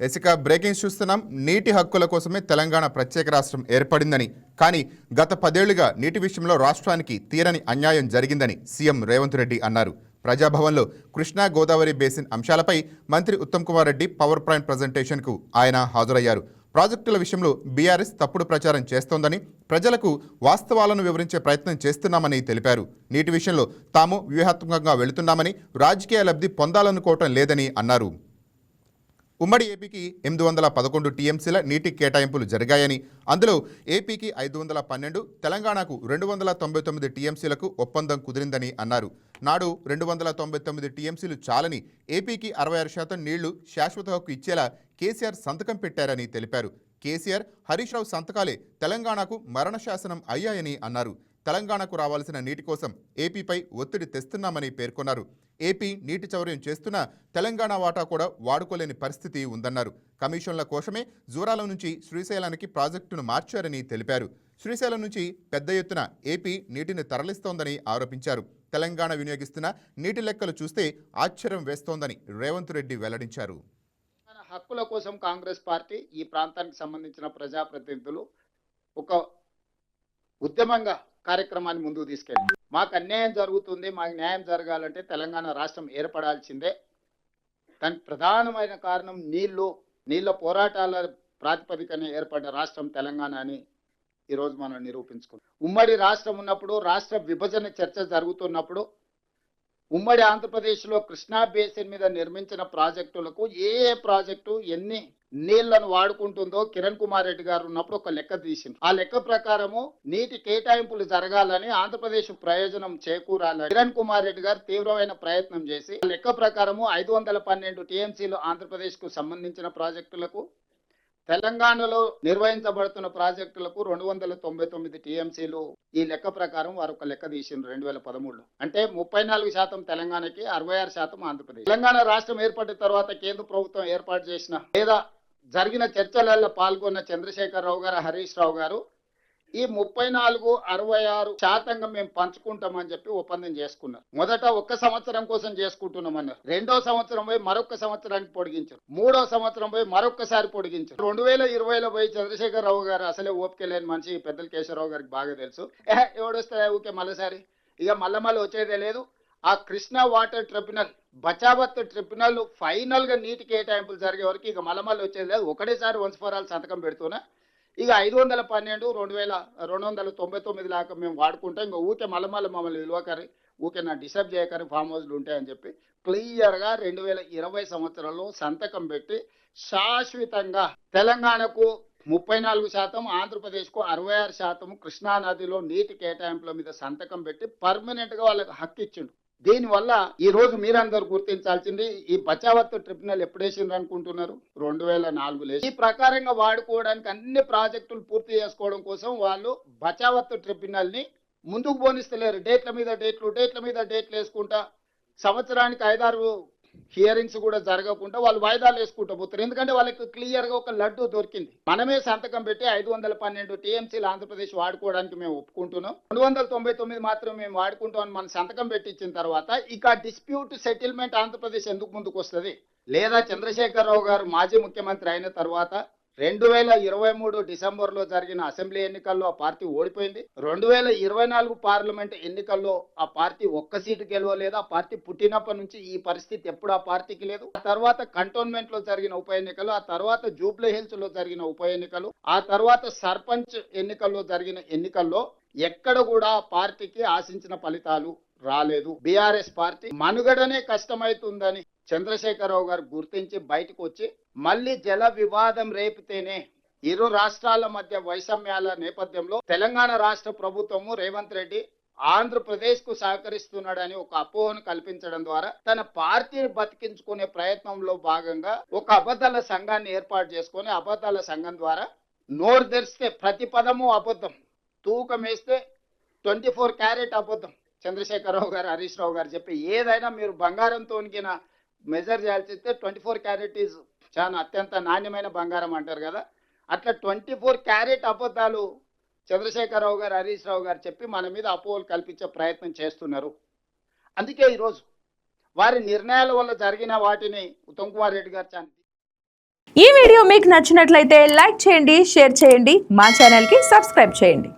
ఇక బ్రేకింగ్ చూస్తున్నాం. నీటి హక్కుల కోసమే తెలంగాణ ప్రత్యేక రాష్ట్రం ఏర్పడిందని, కానీ గత 10 ఏళ్లుగా నీటి విషయంలో రాష్ట్రానికి తీరని అన్యాయం జరిగిందని సీఎం రేవంత్ రెడ్డి అన్నారు. ప్రజాభవన్లో కృష్ణా గోదావరి బేసిన్ అంశాలపై మంత్రి ఉత్తమ్ కుమార్ రెడ్డి పవర్ పాయింట్ ప్రజెంటేషన్కు ఆయన హాజరయ్యారు. ప్రాజెక్టుల విషయంలో బీఆర్ఎస్ తప్పుడు ప్రచారం చేస్తోందని, ప్రజలకు వాస్తవాలను వివరించే ప్రయత్నం చేస్తున్నామని తెలిపారు. నీటి విషయంలో తాము వ్యూహాత్మకంగా వెళుతున్నామని, రాజకీయ లబ్ధి పొందాలనుకోవటం లేదని అన్నారు. ఉమ్మడి ఏపీకి 811 టీఎంసీల నీటి కేటాయింపులు జరిగాయని, అందులో ఏపీకి 512, తెలంగాణకు 299 టీఎంసీలకు ఒప్పందం కుదిరిందని అన్నారు. నాడు 299 టీఎంసీలు చాలని ఏపీకి 66% నీళ్లు శాశ్వత హక్కు ఇచ్చేలా కేసీఆర్ సంతకం పెట్టారని తెలిపారు. కేసీఆర్, హరీష్ రావు సంతకాలే తెలంగాణకు మరణ శాసనం అయ్యాయని అన్నారు. తెలంగాణకు రావాల్సిన నీటి కోసం ఏపీపై ఒత్తిడి తెస్తున్నామని పేర్కొన్నారు. ఏపీ నీటి చౌర్యం చేస్తున్నా తెలంగాణ వాటా కూడా వాడుకోలేని పరిస్థితి ఉందన్నారు. కమిషన్ల కోసమే జూరాల నుంచి శ్రీశైలానికి ప్రాజెక్టును మార్చారని తెలిపారు. శ్రీశైలం నుంచి పెద్ద ఎత్తున ఏపీ నీటిని తరలిస్తోందని ఆరోపించారు. తెలంగాణ వినియోగిస్తున్న నీటి లెక్కలు చూస్తే ఆశ్చర్యం వేస్తోందని రేవంత్ రెడ్డి వెల్లడించారు. హక్కుల కోసం కాంగ్రెస్ పార్టీ ఈ ప్రాంతానికి సంబంధించిన ప్రజాప్రతినిధులు ఒక ఉద్యమంగా కార్యక్రమాన్ని ముందుకు తీసుకెళ్ళి, మాకు అన్యాయం జరుగుతుంది, మాకు న్యాయం జరగాలంటే తెలంగాణ రాష్ట్రం ఏర్పడాల్సిందే. దానికి ప్రధానమైన కారణం నీళ్ళ పోరాటాల ప్రాతిపదికన ఏర్పడిన రాష్ట్రం తెలంగాణ అని ఈరోజు మనం నిరూపించుకున్నాం. ఉమ్మడి రాష్ట్రం ఉన్నప్పుడు, రాష్ట్ర విభజన చర్చ జరుగుతున్నప్పుడు ఉమ్మడి ఆంధ్రప్రదేశ్లో కృష్ణా బేసిన్ మీద నిర్మించిన ప్రాజెక్టులకు ఏ ప్రాజెక్టు ఎన్ని నీళ్లను వాడుకుంటుందో కిరణ్ కుమార్ రెడ్డి గారు ఉన్నప్పుడు ఒక లెక్క తీసింది. ఆ లెక్క ప్రకారము నీటి కేటాయింపులు జరగాలని, ఆంధ్రప్రదేశ్ ప్రయోజనం చేకూరాలని కిరణ్ కుమార్ రెడ్డి గారు తీవ్రమైన ప్రయత్నం చేసి ఆ లెక్క ప్రకారము 512 టీఎంసీలు ఆంధ్రప్రదేశ్ కు సంబంధించిన ప్రాజెక్టులకు, తెలంగాణలో నిర్వహించబడుతున్న ప్రాజెక్టులకు 299 టీఎంసీలు ఈ లెక్క ప్రకారం వారు ఒక లెక్క తీసిండ్రు 2013లో. అంటే 34% తెలంగాణకి, 66% ఆంధ్రప్రదేశ్. తెలంగాణ రాష్ట్రం ఏర్పడిన తర్వాత కేంద్ర ప్రభుత్వం ఏర్పాటు చేసిన లేదా జరిగిన చర్చలలో పాల్గొన్న చంద్రశేఖరరావు గారు, హరీష్ రావు గారు ఈ 34-66% మేము పంచుకుంటామని చెప్పి ఒప్పందం చేసుకున్నారు. మొదట 1 సంవత్సరం కోసం చేసుకుంటున్నామన్నారు. 2వ సంవత్సరం పోయి మరొక సంవత్సరానికి పొడిగించారు. 3వ సంవత్సరం పోయి మరొకసారి పొడిగించారు. 2020లో పోయి చంద్రశేఖరరావు గారు అసలే ఓపిక లేని మనిషి, పెద్దల కేశవరావు గారికి బాగా తెలుసు. ఎవడొస్తే ఊకే మళ్ళీసారి ఇక మళ్ళీ వచ్చేదే లేదు. ఆ Krishna water tribunal, Bachawat tribunal final గా నీటి కేటాయింపులు జరిగే వరకు ఇక మళ్ళీ వచ్చేది లేదు. ఒకటేసారి వన్స్ ఫర్ ఆల్ సంతకం పెడుతున్నా ఇక 512, 2299 లాగా మేము వాడుకుంటాం. ఇంకా ఊకే మమ్మల్ని విలువకరి, ఊకే నా డిస్టర్బ్ చేయకరి, ఫామ్ హౌస్లు ఉంటాయని చెప్పి క్లియర్గా 2020 సంవత్సరంలో సంతకం పెట్టి శాశ్వతంగా తెలంగాణకు 34%, ఆంధ్రప్రదేశ్కు 66% కృష్ణా నదిలో నీటి కేటాయింపుల మీద సంతకం పెట్టి పర్మనెంట్ గా వాళ్ళకి హక్కు ఇచ్చిండు. దీనివల్ల ఈ రోజు మీరందరూ గుర్తించాల్సింది, ఈ బచావత్ ట్రిబ్యునల్ ఎప్పుడు వేసిండ్రు అనుకుంటున్నారు? 2004లో. ఈ ప్రకారంగా వాడుకోవడానికి అన్ని ప్రాజెక్టులు పూర్తి చేసుకోవడం కోసం వాళ్ళు బచావత్ ట్రిబ్యునల్ ని ముందుకు పోనిస్తలేరు. డేట్ల మీద డేట్లు వేసుకుంటా సంవత్సరానికి 5-6 హియరింగ్స్ కూడా జరగకుండా వాళ్ళు వాయిదాలు వేసుకుంటూ పోతారు. ఎందుకంటే వాళ్ళకి క్లియర్ గా ఒక లడ్డు దొరికింది. మనమే సంతకం పెట్టి 512 టీఎంసీలు ఆంధ్రప్రదేశ్ వాడుకోవడానికి మేము ఒప్పుకుంటున్నాం, 299 మాత్రం మేము వాడుకుంటాం అని మన సంతకం పెట్టించిన తర్వాత ఇక డిస్ప్యూట్ సెటిల్మెంట్ ఆంధ్రప్రదేశ్ ఎందుకు ముందుకు వస్తుంది? లేదా చంద్రశేఖరరావు గారు మాజీ ముఖ్యమంత్రి అయిన తర్వాత 2023 డిసెంబర్లో జరిగిన అసెంబ్లీ ఎన్నికల్లో ఆ పార్టీ ఓడిపోయింది. 2024 పార్లమెంట్ ఎన్నికల్లో ఆ పార్టీ ఒక్క సీటు గెలవలేదు. ఆ పార్టీ పుట్టినప్పటి నుంచి ఈ పరిస్థితి ఎప్పుడు ఆ పార్టీకి లేదు. ఆ తర్వాత కంటోన్మెంట్ లో జరిగిన ఉప ఎన్నికలు, ఆ తర్వాత జూబ్లీ హిల్స్ లో జరిగిన ఉప ఎన్నికలు, ఆ తర్వాత సర్పంచ్ ఎన్నికల్లో జరిగిన ఎన్నికల్లో ఎక్కడ కూడా పార్టీకి ఆశించిన ఫలితాలు రాలేదు. బీఆర్ఎస్ పార్టీ మనుగడనే కష్టమైతుందని చంద్రశేఖరరావు గారు గుర్తించి బయటకు వచ్చి మళ్ళీ జల వివాదం రేపితేనే ఇరు రాష్ట్రాల మధ్య వైషమ్యాల నేపథ్యంలో తెలంగాణ రాష్ట్ర ప్రభుత్వము రేవంత్ రెడ్డి ఆంధ్రప్రదేశ్ కు సహకరిస్తున్నాడని ఒక అపోహను కల్పించడం ద్వారా తన పార్టీని బతికించుకునే ప్రయత్నంలో భాగంగా ఒక అబద్ధాల సంఘాన్ని ఏర్పాటు చేసుకొని అబద్ధాల సంఘం ద్వారా నోరు తెరిస్తే ప్రతి పదము అబద్ధం, తూకం వేస్తే 24 క్యారెట్ అబద్ధం. చంద్రశేఖరరావు గారు, హరీష్ రావు గారు చెప్పి ఏదైనా మీరు బంగారంతో మెజర్ చేయాల్సి 24 క్యారెట్ ఈజ్ చాలా అత్యంత నాణ్యమైన బంగారం అంటారు కదా, అట్లా 24 క్యారెట్ అబద్ధాలు చంద్రశేఖరరావు గారు, హరీష్ రావు గారు చెప్పి మన మీద అపోహలు కల్పించే ప్రయత్నం చేస్తున్నారు. అందుకే ఈరోజు వారి నిర్ణయాల వల్ల జరిగిన వాటిని ఉత్తమ్ కుమార్ రెడ్డి గారు ఈ వీడియో మీకు నచ్చినట్లయితే లైక్ చేయండి, షేర్ చేయండి, మా ఛానల్కి సబ్స్క్రైబ్ చేయండి.